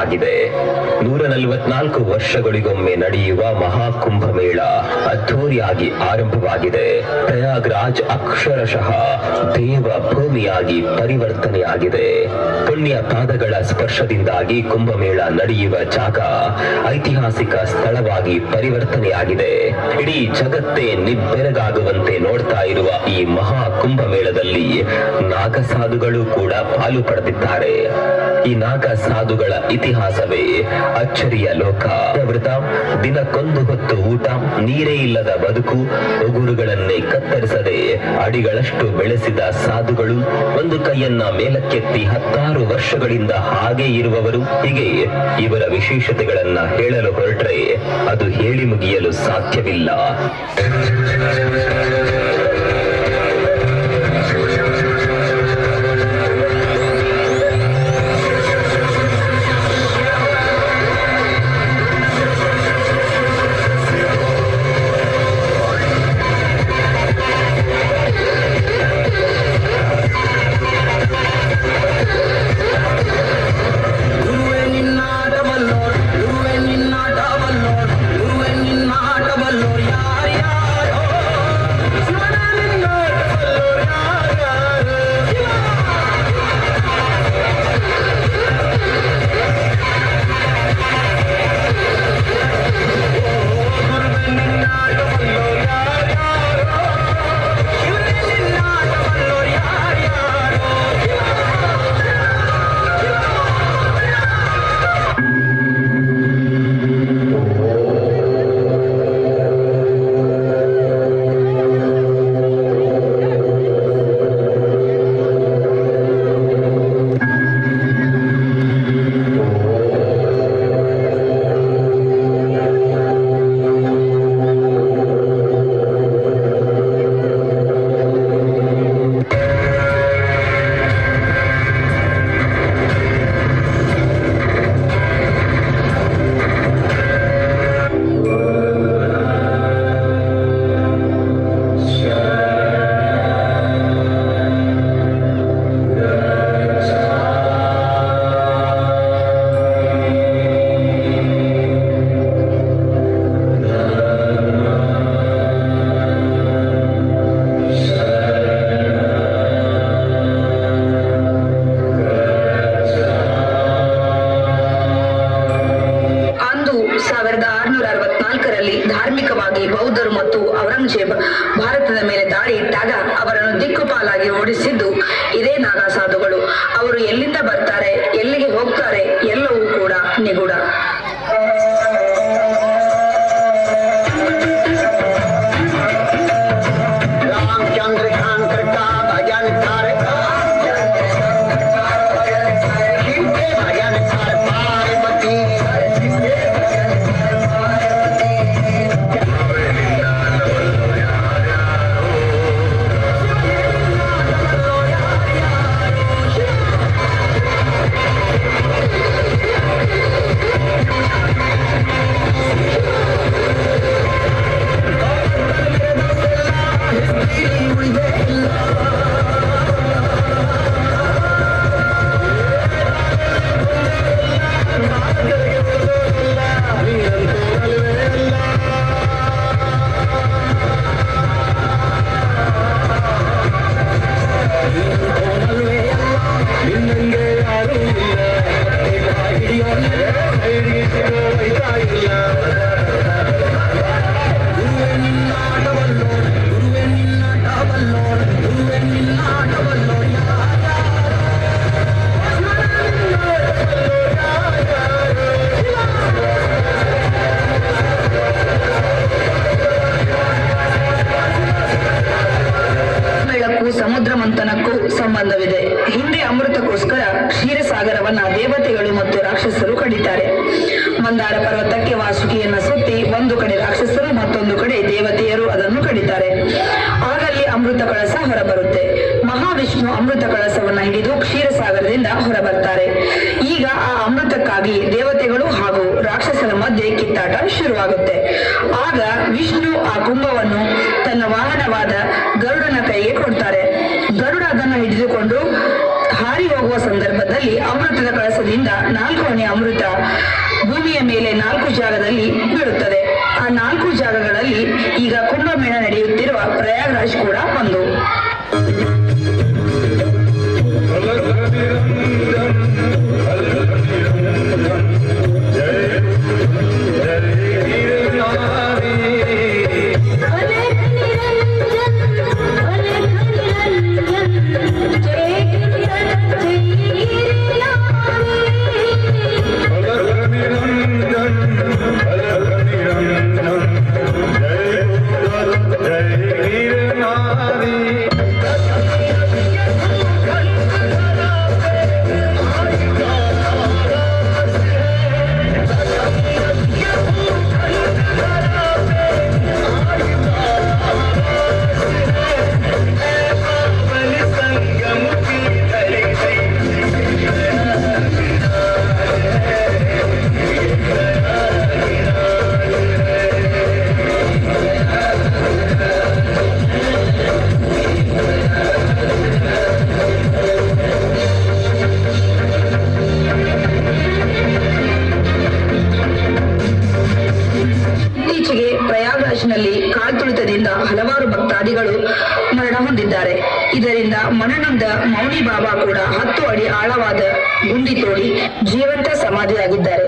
ಆಗಿದೆ. 144 ವರ್ಷಗಳಿಗೊಮ್ಮೆ ನಡೆಯುವ ಮಹಾಕುಂಭಮೇಳ ಅದ್ಧೂರಿಯಾಗಿ ಆರಂಭವಾಗಿದೆ. ಪ್ರಯಾಗ್ರಾಜ್ ಅಕ್ಷರಶಃ ದೇವ ಭೂಮಿಯಾಗಿ ಪರಿವರ್ತನೆಯಾಗಿದೆ. ಪುಣ್ಯ ಪಾದಗಳ ಸ್ಪರ್ಶದಿಂದಾಗಿ ಕುಂಭಮೇಳ ನಡೆಯುವ ಜಾಗ ಐತಿಹಾಸಿಕ ಸ್ಥಳವಾಗಿ ಪರಿವರ್ತನೆಯಾಗಿದೆ. ಇಡೀ ಜಗತ್ತೇ ನಿಬ್ಬೆರಗಾಗುವಂತೆ ನೋಡ್ತಾ ಇರುವ ಈ ಮಹಾ ಕುಂಭಮೇಳದಲ್ಲಿ ನಾಗಸಾಧುಗಳು ಕೂಡ ಪಾಲು ಪಡೆದಿದ್ದಾರೆ. ಈ ನಾಗಸಾಧುಗಳ ಇತಿಹಾಸವೇ ಅಚ್ಚರಿಯ ಲೋಕ. ವ್ರತ, ದಿನಕ್ಕೊಂದು ಹೊತ್ತು ಊಟ, ನೀರೇ ಇಲ್ಲದ ಬದುಕು, ಉಗುರುಗಳನ್ನೇ ಕತ್ತರಿಸದೆ ಅಡಿಗಳಷ್ಟು ಬೆಳೆಸಿದ ಸಾಧುಗಳು, ಒಂದು ಕೈಯನ್ನ ಮೇಲಕ್ಕೆತ್ತಿ 16 ವರ್ಷಗಳಿಂದ ಹಾಗೆ ಇರುವವರು. ಹೀಗೆ ಇವರ ವಿಶೇಷತೆಗಳನ್ನ ಹೇಳಲು ಹೊರಟ್ರೆ ಅದು ಹೇಳಿ ಮುಗಿಯಲು ಸಾಧ್ಯವಿಲ್ಲ. ಧಾರ್ಮಿಕವಾಗಿ ಬೌದ್ಧರು ಮತ್ತು ಔರಂಗಜೇಬ್ ಭಾರತದ ಮೇಲೆ ದಾಳಿ ಇಟ್ಟಾಗ ಅವರನ್ನು ದಿಕ್ಕುಪಾಲಾಗಿ ಓಡಿಸಿದ್ದು ಇದೇ ನಾಗಸಾಧುಗಳು. ಅವರು ಎಲ್ಲಿಂದ ಬರ್ತಾರೆ, ಎಲ್ಲಿಗೆ ಹೋಗ್ತಾರೆ, ಎಲ್ಲವೂ ಕೂಡ ನಿಗೂಢ. ಸಮುದ್ರ ಮಂಥನಕ್ಕೂ ಸಂಬಂಧವಿದೆ. ಹಿಂದೆ ಅಮೃತಕ್ಕೋಸ್ಕರ ಕ್ಷೀರಸಾಗರವನ್ನ ದೇವತೆಗಳು ಮತ್ತು ರಾಕ್ಷಸರು ಕಡಿತಾರೆ. ಮಂದಾರ ಪರ್ವತಕ್ಕೆ ವಾಸುಕಿಯನ್ನ ಸುತ್ತಿ ಒಂದು ಕಡೆ ರಾಕ್ಷಸರು ಮತ್ತೊಂದು ಕಡೆ ದೇವತೆಯರು ಅದನ್ನು ಕಡಿತಾರೆ. ಆಗಲ್ಲಿ ಅಮೃತ ಕಳಸ ಹೊರಬರುತ್ತೆ. ಮಹಾವಿಷ್ಣು ಅಮೃತ ಕಳಸವನ್ನ ಹಿಡಿದು ಕ್ಷೀರಸಾಗರದಿಂದ ಹೊರಬರ್ತಾರೆ. ಈಗ ಆ ಅಮೃತಕ್ಕಾಗಿ ದೇವತೆಗಳು ಹಾಗೂ ರಾಕ್ಷಸರ ಮಧ್ಯೆ ಕಿತ್ತಾಟ ಶುರುವಾಗುತ್ತೆ. ಆಗ ವಿಷ್ಣು ಆ ಕುಂಭವನ್ನು ತನ್ನ ವಾಹನವಾದ ಗರುಡನ ಕೈಗೆ ಕೊಡ್ತಾರೆ. ಗರುಡ ಅದನ್ನು ಹಿಡಿದುಕೊಂಡು ಹಾರಿ ಹೋಗುವ ಸಂದರ್ಭದಲ್ಲಿ ಅಮೃತದ ಕಳಸದಿಂದ 4 ಹನಿ ಅಮೃತ ಭೂಮಿಯ ಮೇಲೆ 4 ಜಾಗದಲ್ಲಿ ಬೀಳುತ್ತದೆ. ಆ 4 ಜಾಗಗಳಲ್ಲಿ ಈಗ ಕುಂಭಮೇಳ ನಡೆಯುತ್ತಿರುವ ಪ್ರಯಾಗ್ರಾಜ್ ಕೂಡ ಒಂದು. ಇತ್ತೀಚೆಗೆ ಪ್ರಯಾಗ್ರಾಜ್ನಲ್ಲಿ ಕಾಲ್ತುಳಿತದಿಂದ ಹಲವಾರು ಭಕ್ತಾದಿಗಳು ಮರಣ ಹೊಂದಿದ್ದಾರೆ. ಇದರಿಂದ ಮನನೊಂದ ಮೌನಿ ಬಾಬಾ ಕೂಡ 10 ಅಡಿ ಆಳವಾದ ಗುಂಡಿ ತೋಡಿ ಜೀವಂತ ಸಮಾಧಿಯಾಗಿದ್ದಾರೆ.